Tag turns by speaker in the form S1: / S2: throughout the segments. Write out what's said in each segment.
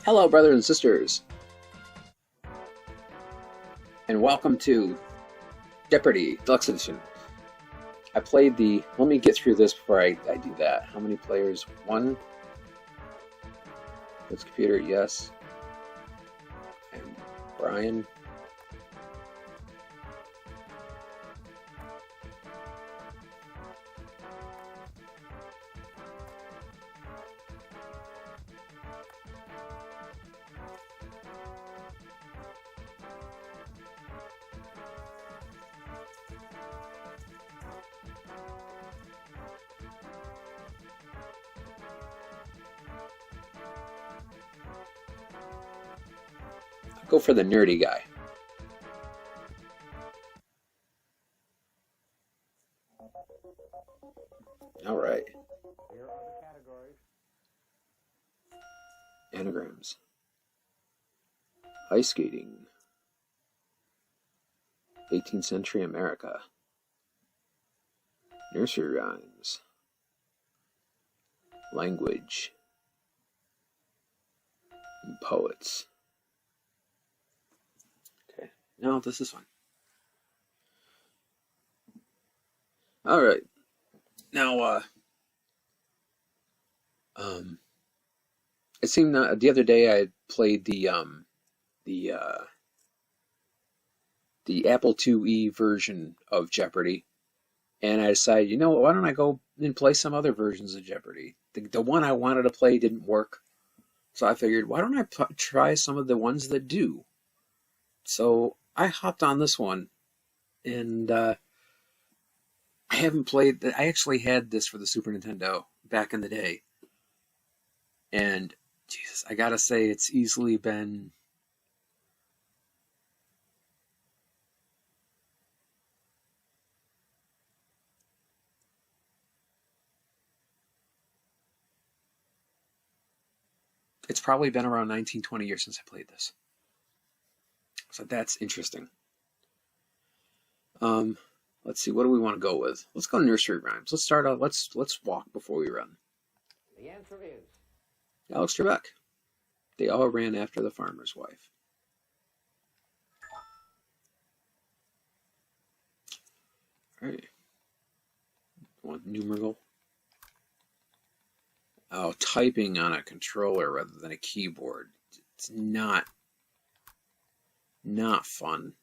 S1: Hello, brothers and sisters, and welcome to Jeopardy Deluxe Edition. I played the. Let me get through this before I do that. How many players? One. It's computer, yes. And Brian. Go for the nerdy guy. All right.
S2: Here are the categories.
S1: Anagrams. Ice skating. 18th century America. Nursery rhymes. Language. And poets. Okay, now this is fun. All right. Now, it seemed the other day I played the Apple IIe version of Jeopardy, and I decided, you know what, why don't I go and play some other versions of Jeopardy? The one I wanted to play didn't work, so I figured, why don't I try some of the ones that do? So I hopped on this one, and I haven't played. I actually had this for the Super Nintendo back in the day, and Jesus, I gotta say, it's easily been. It's probably been around 19, 20 years since I played this. So that's interesting. Let's see, what do we want to go with? Let's go nursery rhymes. Let's start out. Let's walk before we run.
S2: The answer is
S1: Alex Trebek. They all ran after the farmer's wife. All right. Want numeral? Oh, typing on a controller rather than a keyboard. It's not fun.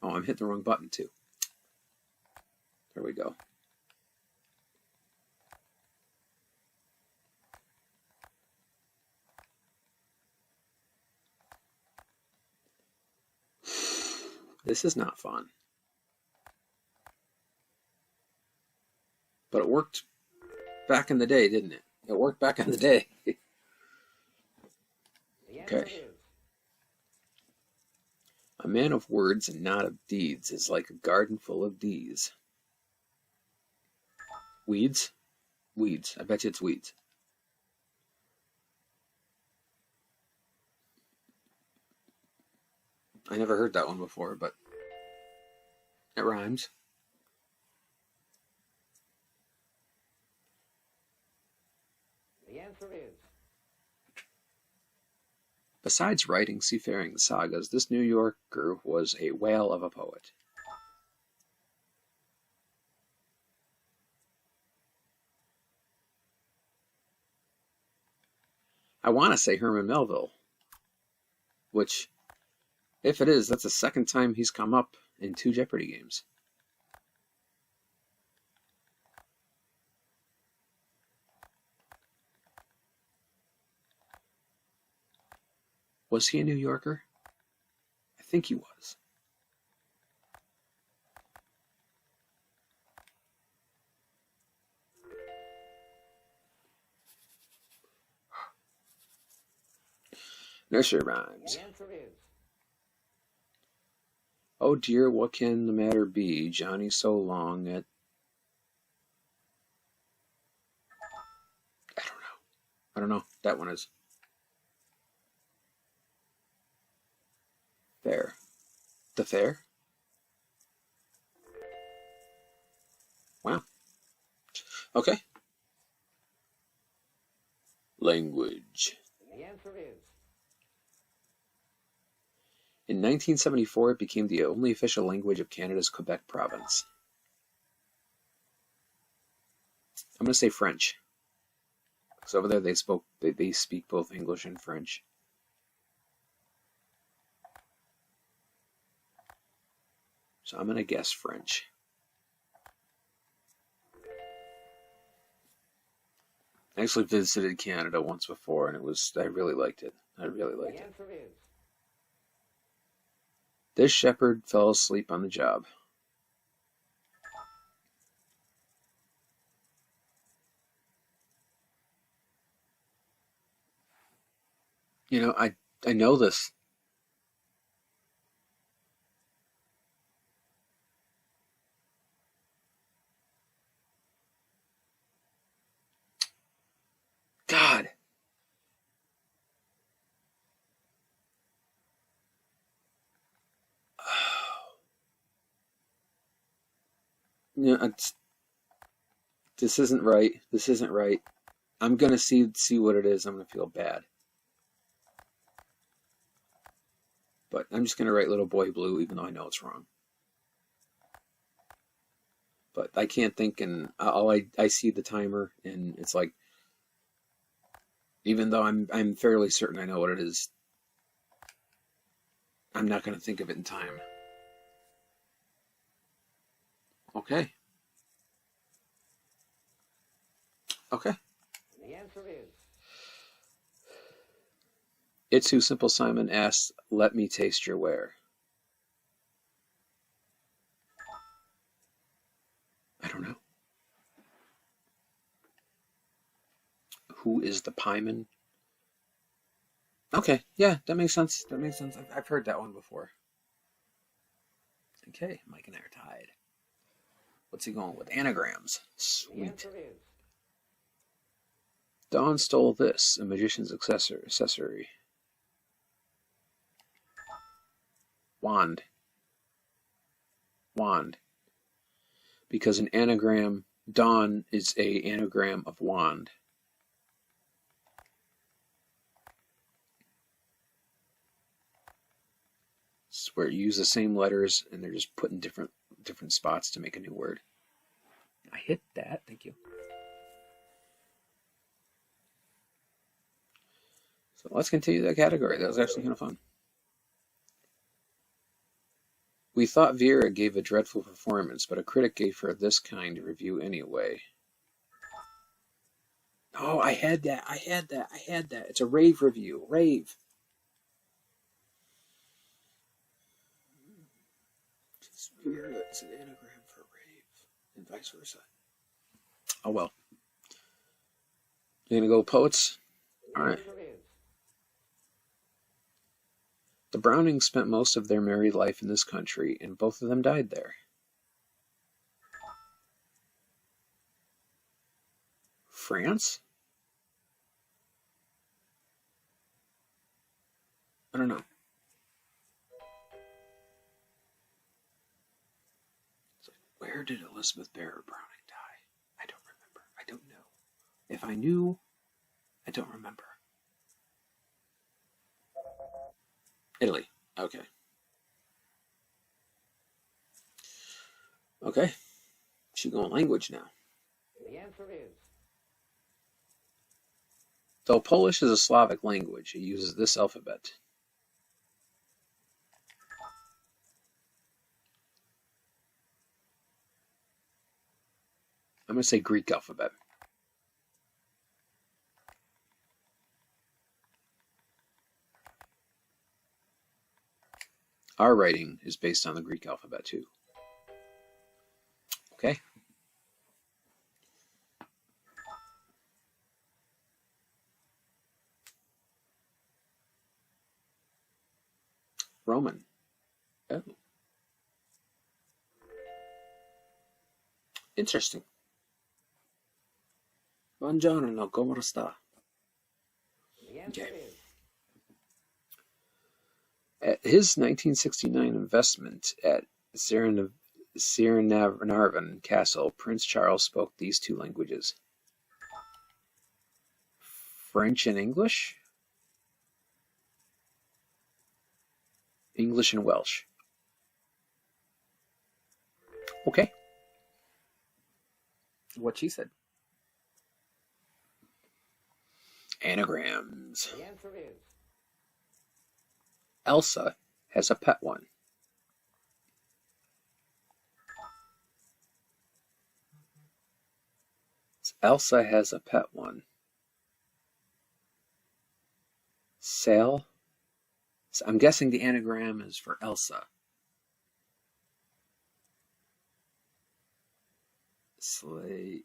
S1: Oh, I'm hitting the wrong button too. There we go. This is not fun. But it worked back in the day, didn't it? It worked back in the day. Okay. A man of words and not of deeds is like a garden full of bees. Weeds? Weeds. I bet you it's weeds. I never heard that one before, but it rhymes.
S2: The answer is
S1: Besides writing seafaring sagas, this New Yorker was a whale of a poet. I want to say Herman Melville, which, if it is, that's the second time he's come up in 2 Jeopardy games. Was he a New Yorker? I think he was. Nursery rhymes.
S2: the answer is
S1: Oh dear, what can the matter be? Johnny so long at... I don't know. I don't know. That one is... Fair. The fair? Wow. Okay. Language.
S2: the answer answer is
S1: In 1974, it became the only official language of Canada's Quebec province. I'm going to say French. Because over there they speak both English and French. So I'm going to guess French. I actually visited Canada once before, and I really liked it. I really liked
S2: the
S1: it.
S2: answer is
S1: This shepherd fell asleep on the job. You know, I know this. God. You know, this isn't right. This isn't right. I'm gonna see what it is. I'm gonna feel bad. But I'm just gonna write Little Boy Blue, even though I know it's wrong. But I can't think, and I see the timer, and it's like, even though I'm fairly certain I know what it is, I'm not gonna think of it in time. Okay. Okay.
S2: the answer is
S1: It's Who Simple Simon asks, "Let me taste your ware." I don't know. Who is the pieman? Okay, yeah, that makes sense. That makes sense. I've heard that one before. Okay, Mike and I are tied. What's he going with? Anagrams.
S2: the
S1: Sweet.
S2: answer is
S1: Dawn stole this, a magician's accessory. Wand. Wand. Because an anagram, Dawn is a anagram of wand. It's where you use the same letters and they're just put in different spots to make a new word. I hit that, thank you. So let's continue that category. That was actually kind of fun. We thought Vera gave a dreadful performance, but a critic gave her this kind of review anyway. Oh, I had that. It's a rave review. Rave. Vera is an anagram for rave, and vice versa. Oh well. You're gonna go poets?
S2: the
S1: All right.
S2: answer is
S1: The Brownings spent most of their married life in this country, and both of them died there. France? I don't know. Where did Elizabeth Barrett Browning die? I don't remember. I don't know. If I knew, I don't remember. Italy. Okay. Okay. She's going language now.
S2: the answer is
S1: Though Polish is a Slavic language, it uses this alphabet. I'm going to say Greek alphabet. Our writing is based on the Greek alphabet too. Okay. Roman. Oh. Interesting. Buongiorno, come sta?
S2: the answer
S1: Okay.
S2: is
S1: At his 1969 investment at Cirenarvan Castle, Prince Charles spoke these two languages. French and English? English and Welsh. Okay. What she said. Anagrams.
S2: The answer is
S1: Elsa has a pet one. Elsa has a pet one. Sail. I'm guessing the anagram is for Elsa. Slay.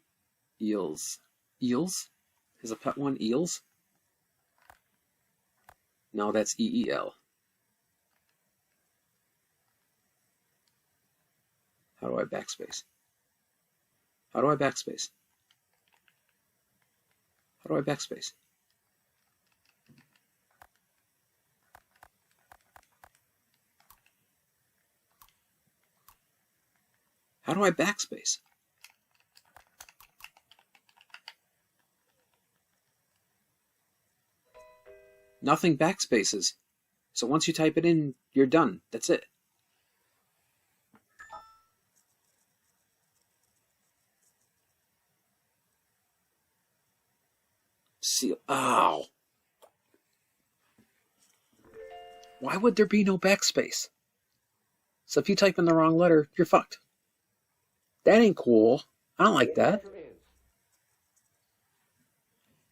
S1: Eels. Eels? Has a pet one? Eels? No, that's EEL. How do I backspace? How do I backspace? How do I backspace? How do I backspace? Nothing backspaces. So once you type it in, you're done. That's it. Seal. Ow. Why would there be no backspace? So if you type in the wrong letter, you're fucked. That ain't cool. I don't like that.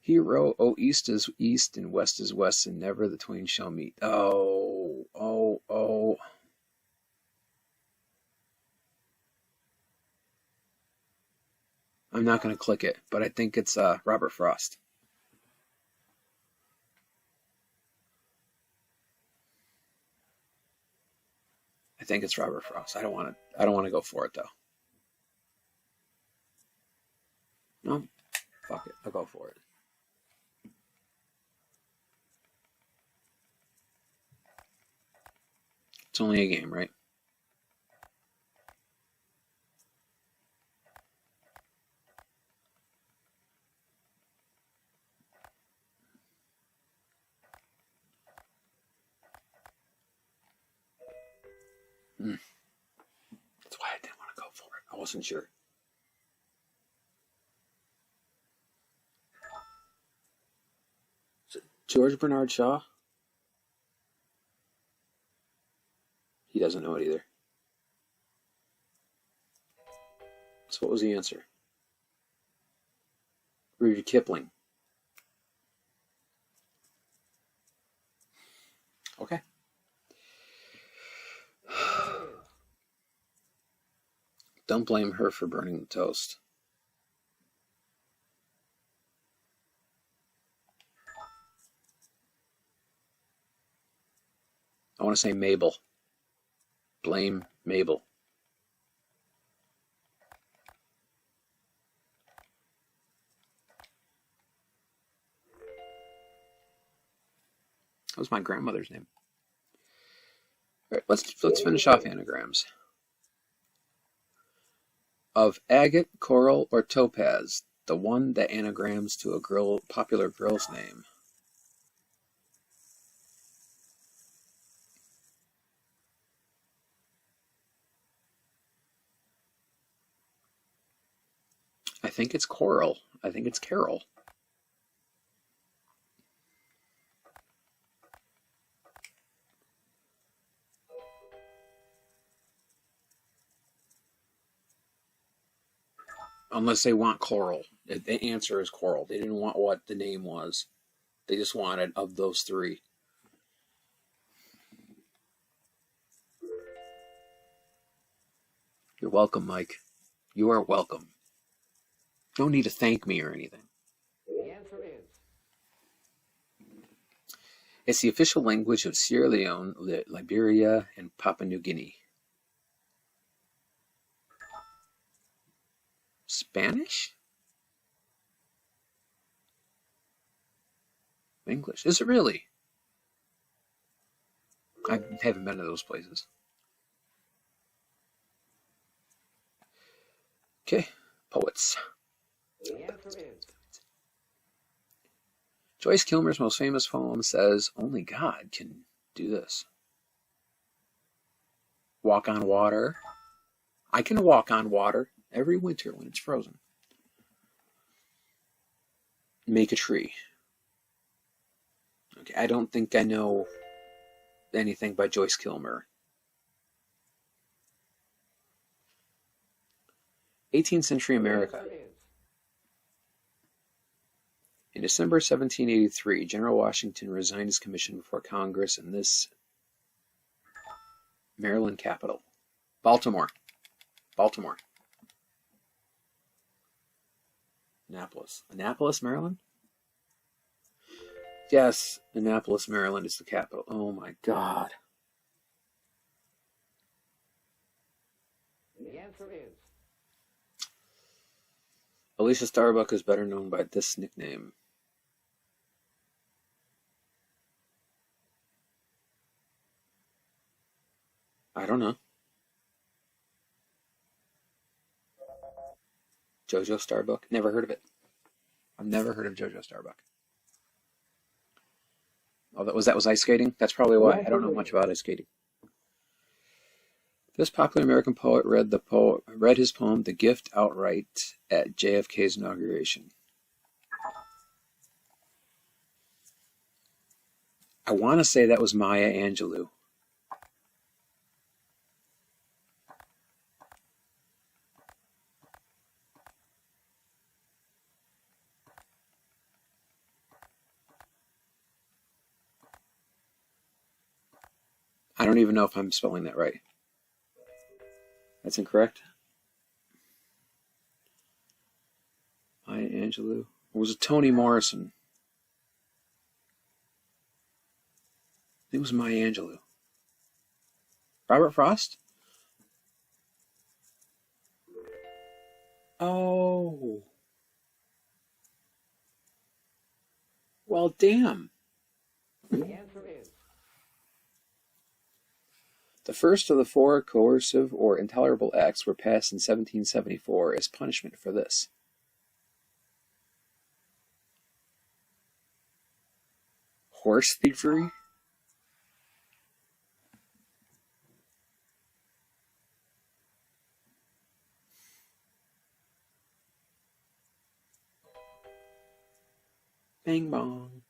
S1: Hero, oh, east is east and west is west, and never the twain shall meet. Oh, oh, oh. I'm not going to click it, but I think it's Robert Frost. I think it's Robert Frost. I don't want to go for it though. No, fuck it. I'll go for it. It's only a game, right? That's why I didn't want to go for it. I wasn't sure. Is it George Bernard Shaw? He doesn't know it either. So what was the answer? Rudyard Kipling. Okay. Don't blame her for burning the toast. I want to say Mabel. Blame Mabel. That was my grandmother's name. All right, let's finish off anagrams. Of agate, coral, or topaz, the one that anagrams to a popular girl's name. I think it's coral. I think it's Carol. Unless they want coral. The answer is coral. They didn't want what the name was. They just wanted of those three. You're welcome, Mike. You are welcome. No need to thank me or anything.
S2: The answer is
S1: It's the official language of Sierra Leone, Liberia, and Papua New Guinea. Spanish? English. Is it really? I haven't been to those places. Okay, poets.
S2: the answer is
S1: Joyce Kilmer's most famous poem says, "Only God can do this." Walk on water. I can walk on water every winter when it's frozen. Make a tree. Okay, I don't think I know anything by Joyce Kilmer. 18th century America. In December 1783, General Washington resigned his commission before Congress in this Maryland capital. Baltimore. Annapolis. Annapolis, Maryland? Yes, Annapolis, Maryland is the capital. Oh my God.
S2: The answer is
S1: Alicia Starbuck is better known by this nickname. I don't know. JoJo Starbuck? Never heard of it. I've never heard of JoJo Starbuck. Oh, that was ice skating? That's probably why. I don't know much about ice skating. This popular American poet read his poem "The Gift" outright at JFK's inauguration. I want to say that was Maya Angelou. I don't even know if I'm spelling that right. That's incorrect. Maya Angelou. Or was it Toni Morrison? I think it was Maya Angelou. Robert Frost? Oh. Well, damn.
S2: the answer is
S1: The first of the 4 coercive or intolerable acts were passed in 1774 as punishment for this. Horse thievery? Bang bong.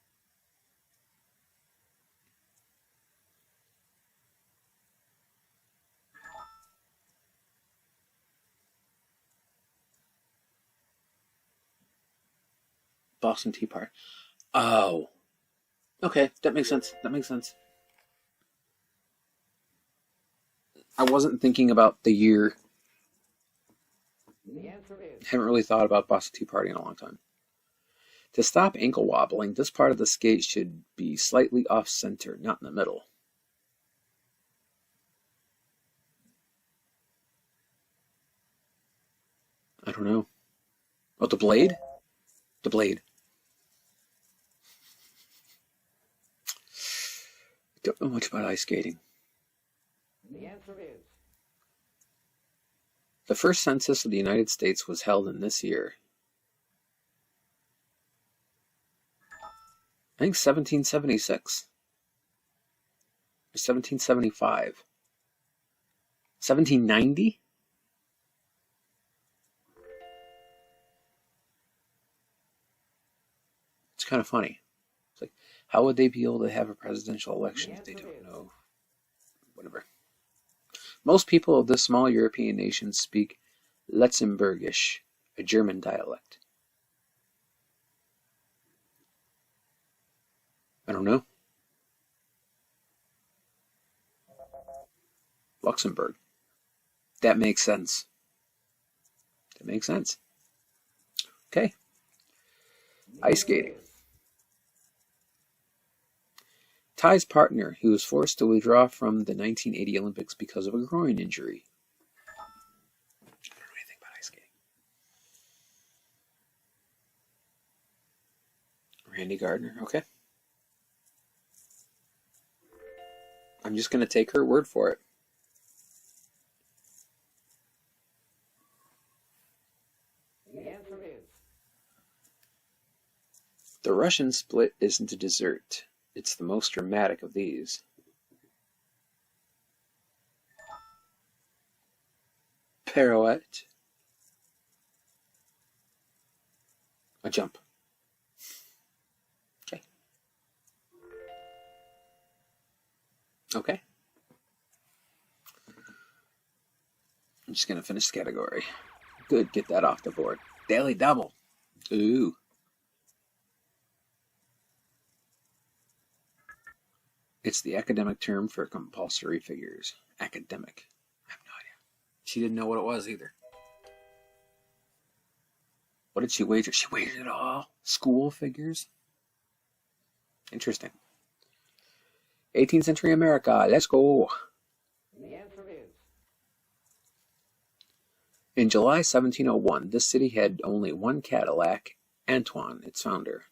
S1: Boston Tea Party. Oh. Okay, that makes sense. I wasn't thinking about the year.
S2: the answer is
S1: Haven't really thought about Boston Tea Party in a long time. To stop ankle wobbling, this part of the skate should be slightly off-center, not in the middle. I don't know. Oh, the blade? The blade. Don't know much about ice skating.
S2: the answer is
S1: The first census of the United States was held in this year. I think 1776. Or 1775. 1790? It's kind of funny. It's like, how would they be able to have a presidential election if they don't know? Whatever. Most people of this small European nation speak Luxembourgish, a German dialect. I don't know. Luxembourg. That makes sense. Okay. Ice skating. Ty's partner, who was forced to withdraw from the 1980 Olympics because of a groin injury. I don't know anything about ice skating. Randy Gardner, okay. I'm just going to take her word for it.
S2: the answer is
S1: The Russian split isn't a dessert. It's the most dramatic of these. pirouette, a jump. Okay. Okay. I'm just going to finish the category. Good, get that off the board. Daily double. Ooh. It's the academic term for compulsory figures. Academic. I have no idea. She didn't know what it was either. What did she wager? She wagered it all. School figures. Interesting. 18th century America. Let's go.
S2: The answer is
S1: In July 1701, this city had only one Cadillac, Antoine, its founder.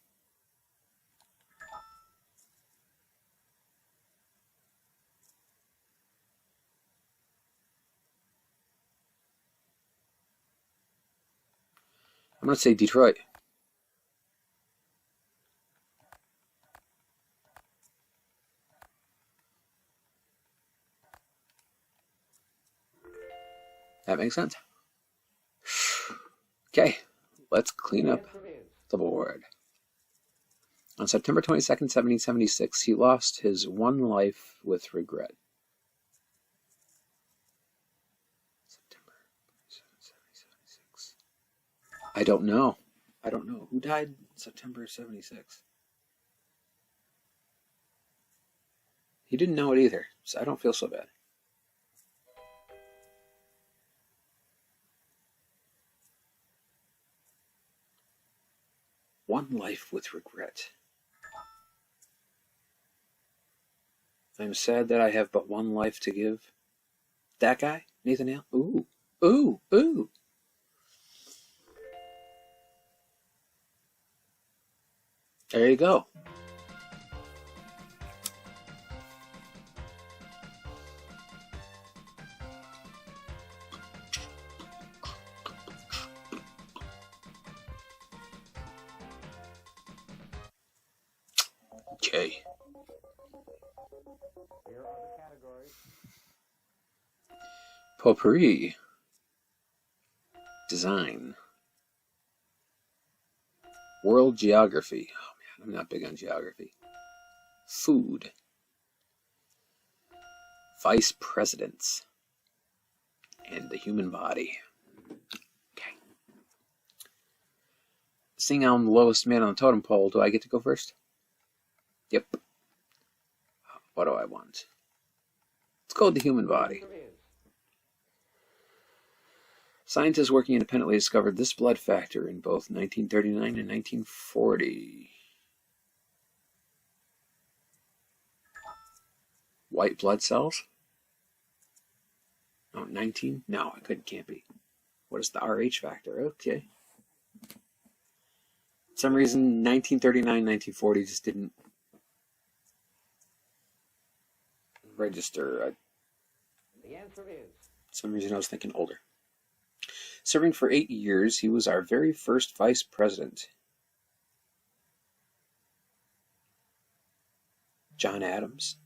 S1: I'm going to say Detroit. That makes sense. Okay, let's clean up the board. On September 22nd, 1776, he lost his one life with regret. September 1776. I don't know. I don't know. Who died September 76? He didn't know it either, so I don't feel so bad. One life with regret. I'm sad that I have but one life to give. That guy? Nathan Hale? Ooh. Ooh. Ooh. There you go. Okay.
S2: here are the categories.
S1: Potpourri. Design. World geography. Oh man, I'm not big on geography. Food. Vice presidents. And the human body. Okay. Seeing I'm the lowest man on the totem pole, do I get to go first? Yep. What do I want? Let's go with the human body. Scientists working independently discovered this blood factor in both 1939 and 1940. White blood cells? Oh, 19? No, it can't be. What is the RH factor? Okay. For some reason, 1939, 1940 just didn't register.
S2: The answer is
S1: For some reason, I was thinking older. Serving for 8 years, he was our very first vice president. John Adams.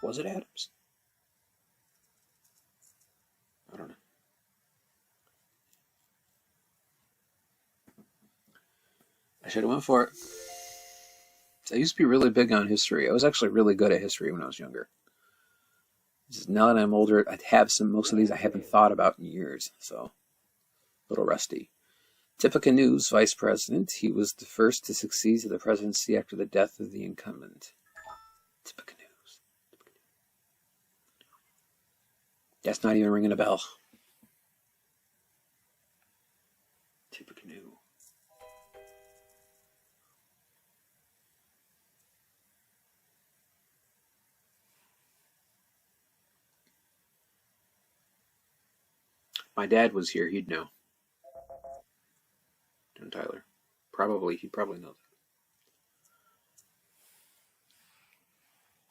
S1: Was it Adams? I don't know. I should have went for it. I used to be really big on history. I was actually really good at history when I was younger. Just now that I'm older, I have most of these I haven't thought about in years, so a little rusty. Tippecanoe's vice president. He was the first to succeed to the presidency after the death of the incumbent. Tippecanoe's. That's not even ringing a bell. Tippecanoe. My dad was here, he'd know. And Tyler. He'd probably know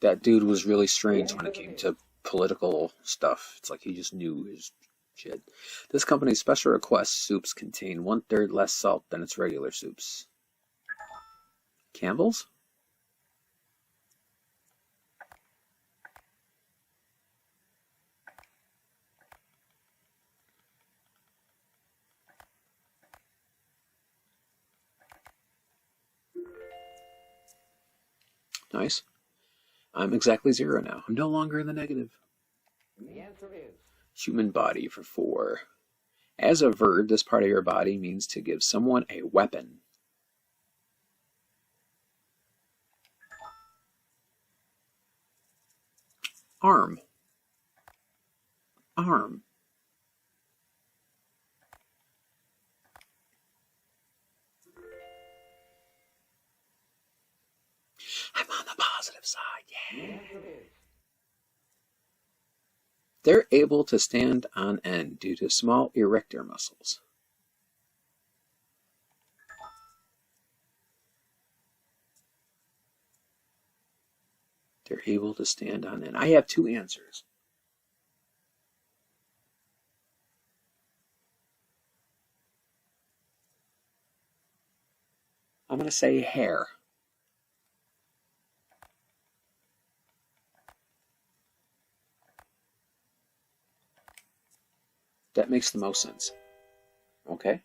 S1: that. That dude was really strange when it came to political stuff. It's like he just knew his shit. This company's special request soups contain 1/3 less salt than its regular soups. Campbell's? Nice. I'm exactly 0 now. I'm no longer in the negative.
S2: The answer is
S1: Human body for 4. As a verb, this part of your body means to give someone a weapon. Arm. Arm. I'm on the positive side,
S2: the
S1: yeah.
S2: answer is
S1: They're able to stand on end due to small erector muscles. They're able to stand on end. I have 2 answers. I'm going to say hair. That makes the most sense. Okay.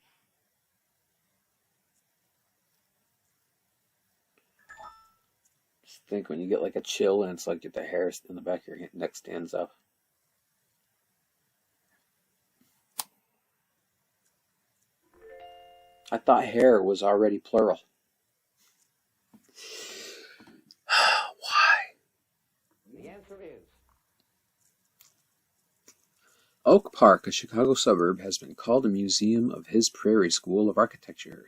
S1: Just think when you get like a chill and it's like the hair in the back of your neck stands up. I thought hair was already plural. Why?
S2: the answer is
S1: Oak Park, a Chicago suburb, has been called a museum of his Prairie School of Architecture.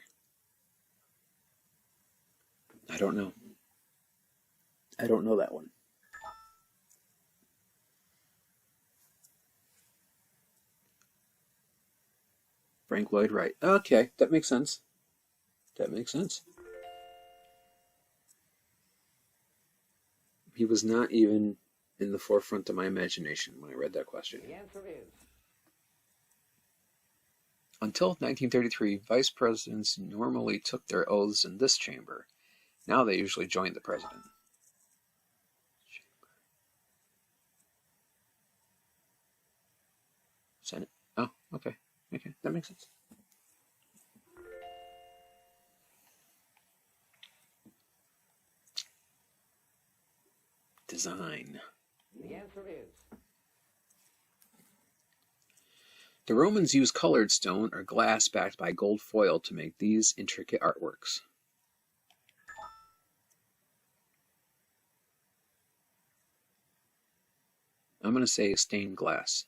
S1: I don't know. I don't know that one. Frank Lloyd Wright. Okay, that makes sense. That makes sense. He was not even in the forefront of my imagination when I read that question.
S2: the answer is
S1: Until 1933, vice presidents normally took their oaths in this chamber. Now they usually join the president. Senate. Oh, okay. Okay, that makes sense. Design.
S2: the answer is
S1: The Romans used colored stone or glass backed by gold foil to make these intricate artworks. I'm going to say stained glass.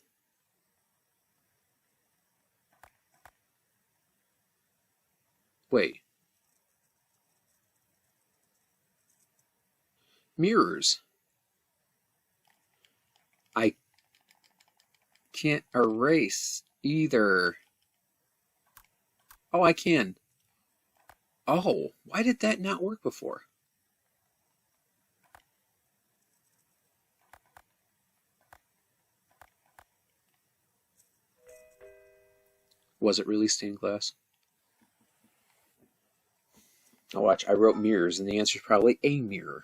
S1: Wait. Mirrors. I can't erase either. Oh, I can. Oh, why did that not work before? Was it really stained glass? Now watch, I wrote mirrors, and the answer is probably a mirror.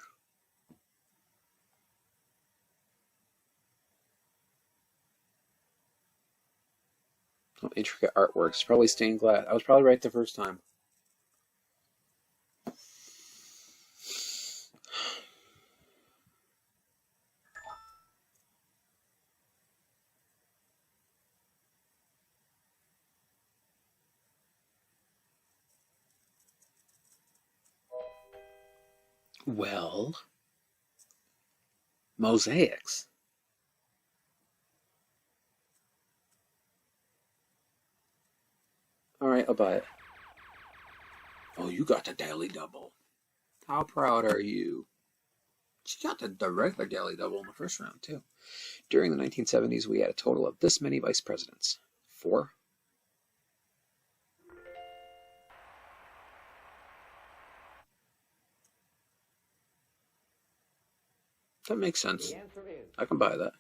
S1: Oh, intricate artworks, probably stained glass. I was probably right the first time. Well, mosaics. All right, I'll buy it. Oh, you got the daily double. How proud are you? She got the regular daily double in the first round, too. During the 1970s, we had a total of this many vice presidents. 4. That makes sense.
S2: the answer is
S1: I can buy that.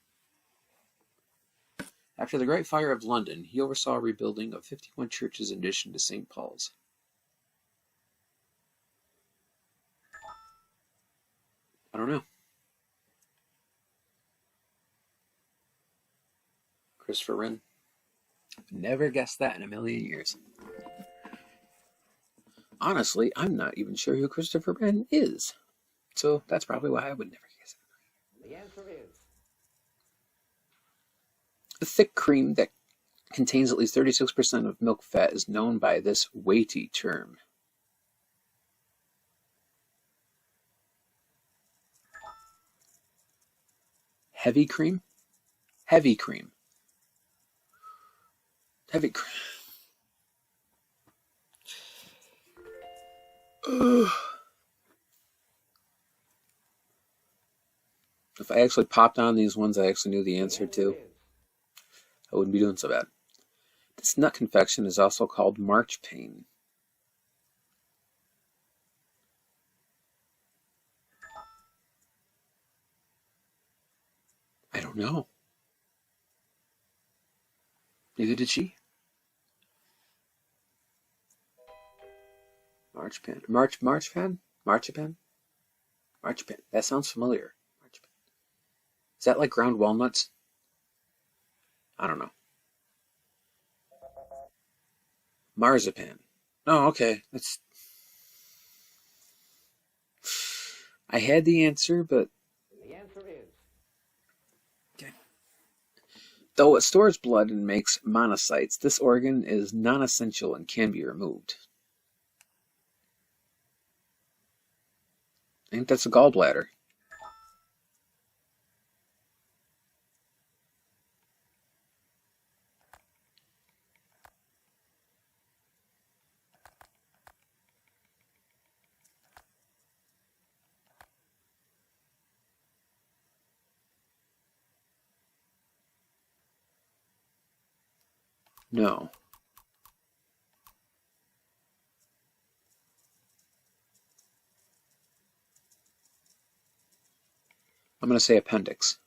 S1: After the Great Fire of London, he oversaw a rebuilding of 51 churches in addition to St. Paul's. I don't know. Christopher Wren. Never guessed that in a million years. Honestly, I'm not even sure who Christopher Wren is. So that's probably why I would never guess it.
S2: The answer is
S1: A thick cream that contains at least 36% of milk fat is known by this weighty term. Heavy cream? Heavy cream. Heavy cream. If I actually popped on these ones I actually knew the answer to, I wouldn't be doing so bad. This nut confection is also called marchpane. I don't know. Neither did she. Marchpan. Marchpan? Marchpan? Marchpan. That sounds familiar. Marchpan. Is that like ground walnuts? I don't know. Marzipan. Oh, okay. That's. I had the answer, but
S2: the answer is
S1: okay. Though it stores blood and makes monocytes, this organ is non-essential and can be removed. I think that's a gallbladder. No. I'm going to say appendix.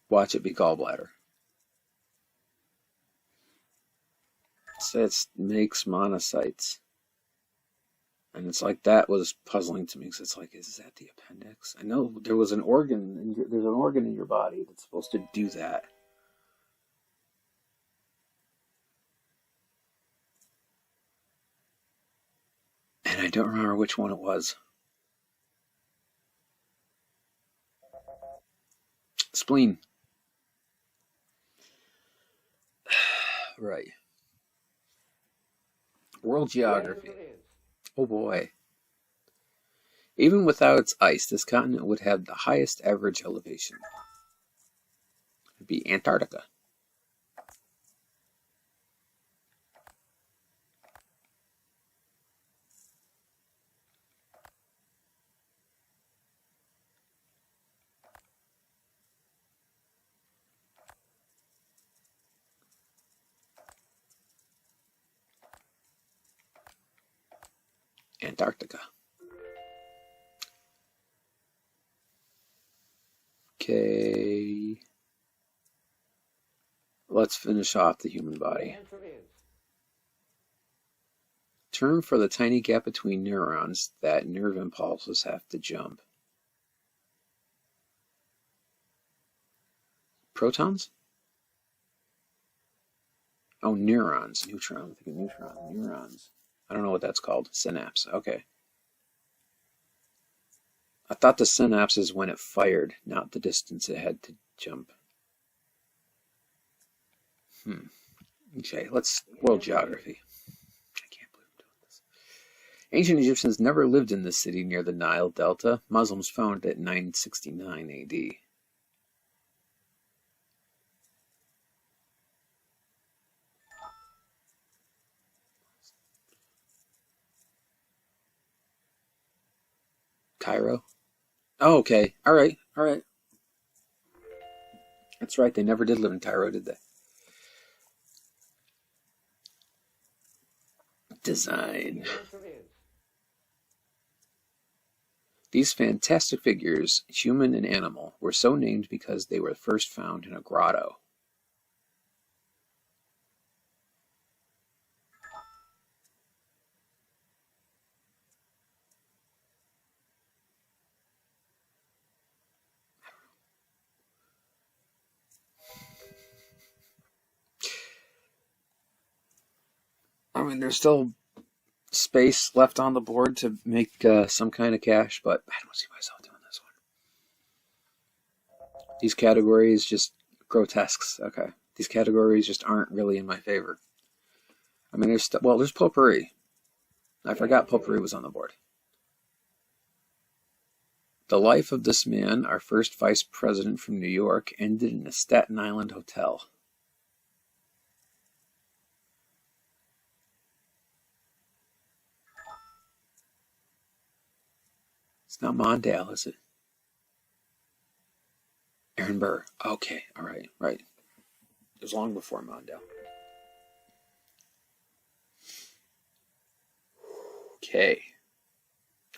S1: Watch it be gallbladder. So it makes monocytes. And it's like that was puzzling to me because it's like, is that the appendix? I know there was an organ, there's an organ in your body that's supposed to do that. And I don't remember which one it was. Spleen. Right. World geography. Oh boy. Even without its ice, this continent would have the highest average elevation. It'd be Antarctica. Antarctica. Okay. Let's finish off the human body. Term for the tiny gap between neurons that nerve impulses have to jump. Protons? Oh, neurons. Neutron. I'm thinking neutron. Neurons. I don't know what that's called. Synapse. Okay. I thought the synapse is when it fired, not the distance it had to jump. Okay, let's world geography. I can't believe I'm doing this. Ancient Egyptians never lived in this city near the Nile Delta. Muslims found it in 969 AD. Cairo? Oh, okay. All right. All right. That's right. They never did live in Cairo, did they? Design. These fantastic figures, human and animal, were so named because they were first found in a grotto. mean, there's still space left on the board to make some kind of cash, but I don't see myself doing this one. These categories just grotesques. Okay, these categories just aren't really in my favor. I mean, there's potpourri. I forgot potpourri was on the board. The life of this man, our first vice president from New York, ended in a Staten Island hotel. It's not Mondale, is it? Aaron Burr. Okay, all right, right. It was long before Mondale. Okay.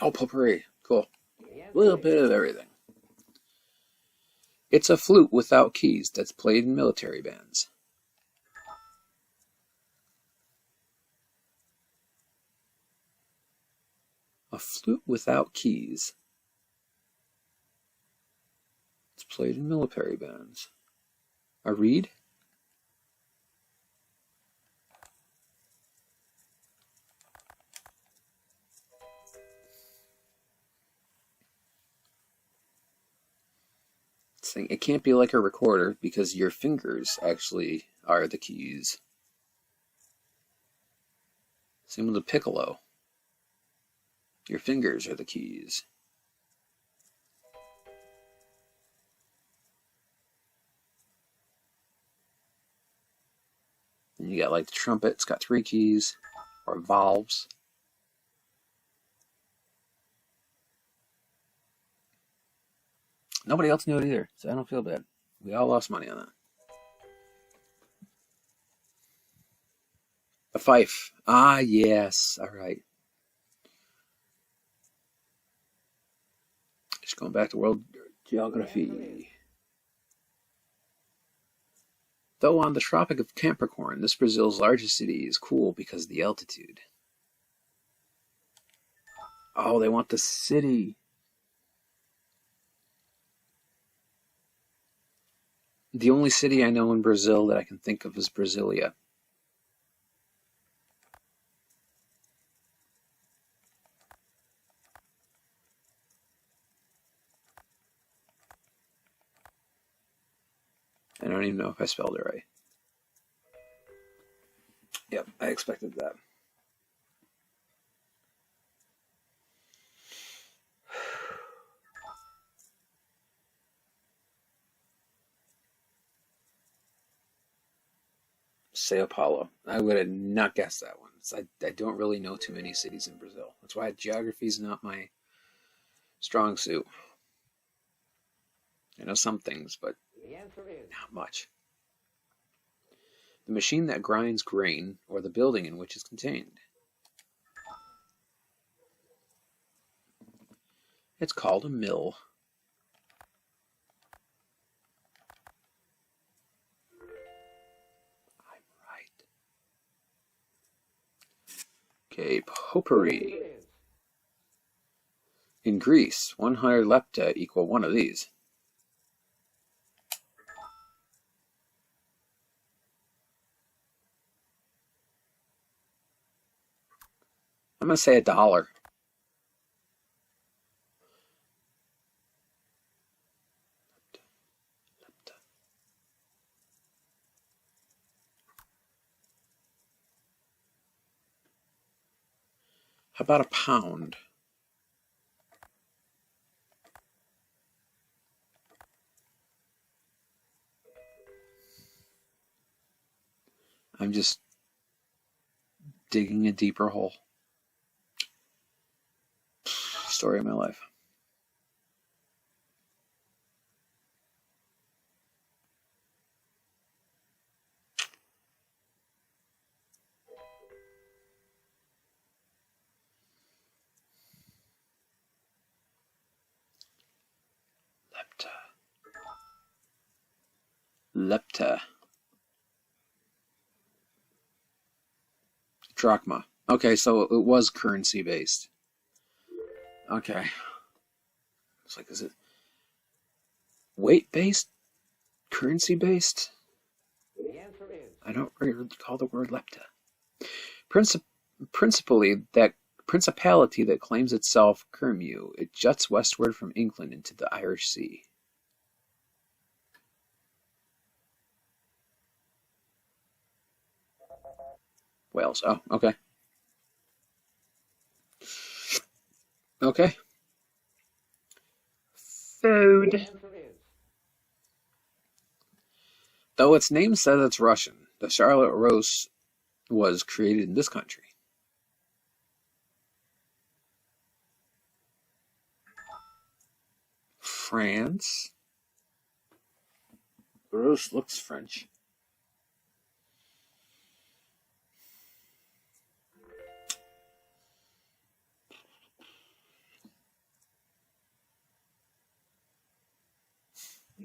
S1: Oh, potpourri. Cool. A little bit of everything. It's a flute without keys that's played in military bands. A flute without keys. It's played in military bands. A reed? It can't be like a recorder because your fingers actually are the keys. Same with the piccolo. Your fingers are the keys. And you got like the trumpet, it's got 3 keys, or valves. Nobody else knew it either, so I don't feel bad. We all lost money on that. A fife. Ah, yes. All right. Just going back to world geography. Though on the Tropic of Capricorn, this Brazil's largest city is cool because of the altitude. Oh, they want the city. The only city I know in Brazil that I can think of is Brasilia. I don't even know if I spelled it right. Yep, I expected that. Sao Paulo. I would have not guessed that one. I don't really know too many cities in Brazil. That's why geography is not my strong suit. I know some things, but not much. The machine that grinds grain, or the building in which it's contained. It's called a mill. Okay, potpourri. In Greece, 100 lepta equal one of these. I'm going to say $1. How about a pound? I'm just digging a deeper hole. Story of my life. Lepta. Drachma. Okay, so it was currency based. Okay. It's like, is it weight based? Currency based?
S2: The answer is.
S1: I don't recall the word lepta. Princip- principality that claims itself Curmu, it juts westward from England into the Irish Sea. Wales. Oh, okay. Okay. Food.
S2: The answer is
S1: Though its name says it's Russian, the Charlotte roast was created in this country. France. The roast looks French.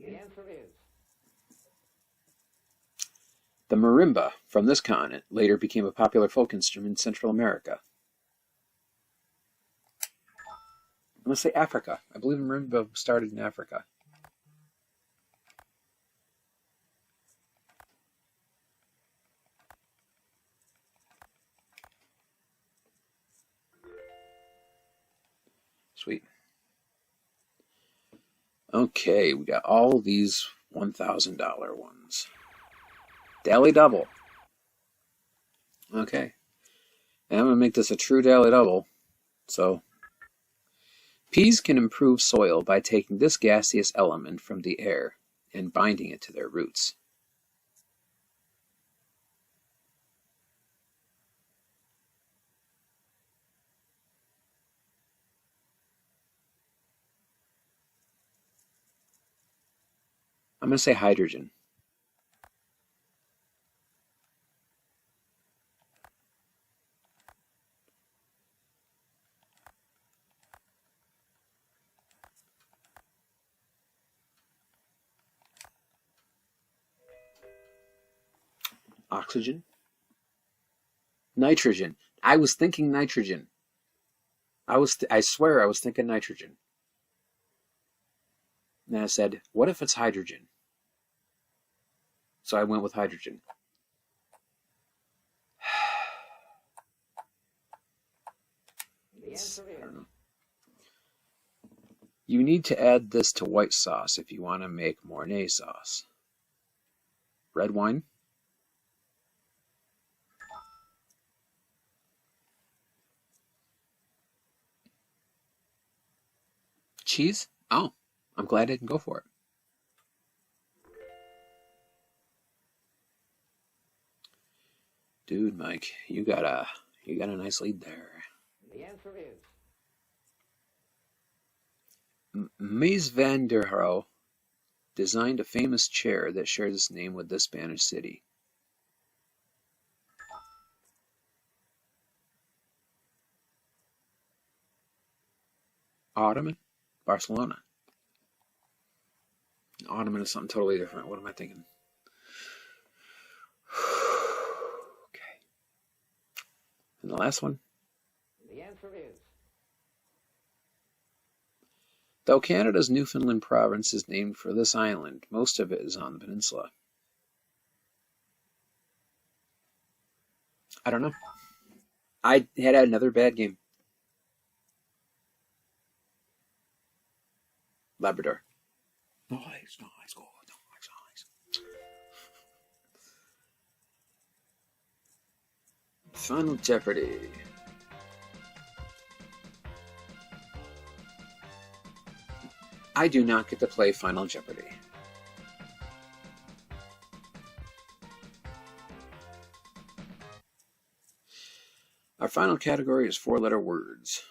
S2: the answer is
S1: The marimba, from this continent, later became a popular folk instrument in Central America. I'm going to say Africa. I believe marimba started in Africa. Sweet. Okay, we got all these $1,000 ones. Daily double. Okay. And I'm going to make this a true daily double. So, peas can improve soil by taking this gaseous element from the air and binding it to their roots. I'm going to say hydrogen. Oxygen. Nitrogen. I was thinking nitrogen. I swear I was thinking nitrogen. And I said, what if it's hydrogen? So I went with hydrogen.
S2: the answer
S1: I
S2: is
S1: don't know. You need to add this to white sauce if you want to make Mornay sauce. Red wine. Cheese? Oh, I'm glad I can go for it. Dude, Mike, you got a nice lead there.
S2: the answer is
S1: Mies van der Rohe designed a famous chair that shares its name with this Spanish city. Ottoman? Barcelona. Ottoman is something totally different. What am I thinking? Okay. And the last one?
S2: the answer is
S1: Though Canada's Newfoundland province is named for this island, most of it is on the peninsula. I don't know. I had another bad game. Labrador. Nice. Final Jeopardy. I do not get to play Final Jeopardy. Our final category is 4-letter words.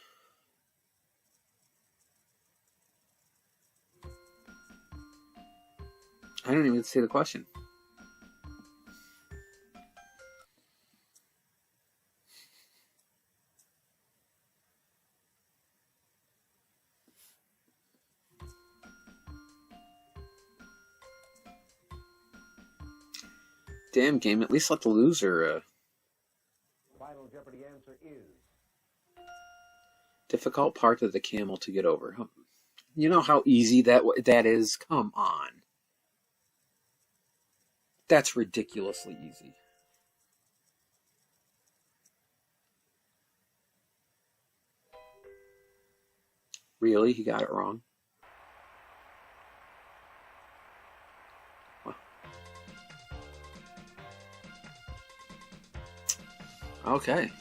S1: I don't even see the question. Damn game, at least let the loser.
S2: final Jeopardy answer is
S1: Difficult part of the camel to get over. You know how easy that is? Come on. That's ridiculously easy. Really? He got it wrong? Well. Okay.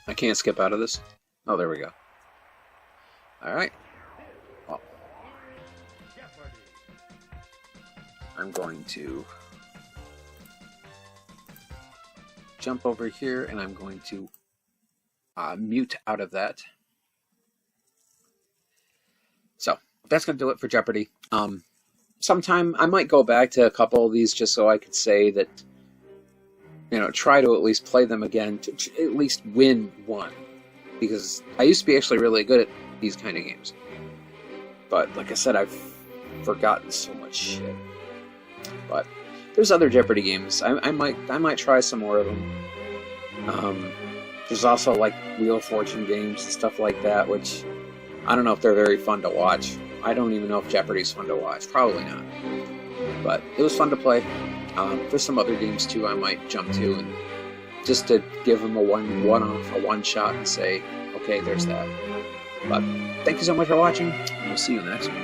S1: I can't skip out of this. Oh, there we go. All right. Well, I'm going to jump over here, and I'm going to mute out of that. So that's going to do it for Jeopardy. Sometime I might go back to a couple of these just so I could say that, you know, try to at least play them again to at least win one. Because I used to be actually really good at these kind of games. But like I said, I've forgotten so much shit. But there's other Jeopardy games. I might try some more of them. There's also like Wheel of Fortune games and stuff like that, which I don't know if they're very fun to watch. I don't even know if Jeopardy's fun to watch. Probably not. But it was fun to play. There's some other games too I might jump to, and just to give them a one-off, a one-shot, and say, okay, there's that. But thank you so much for watching, and we'll see you in the next one.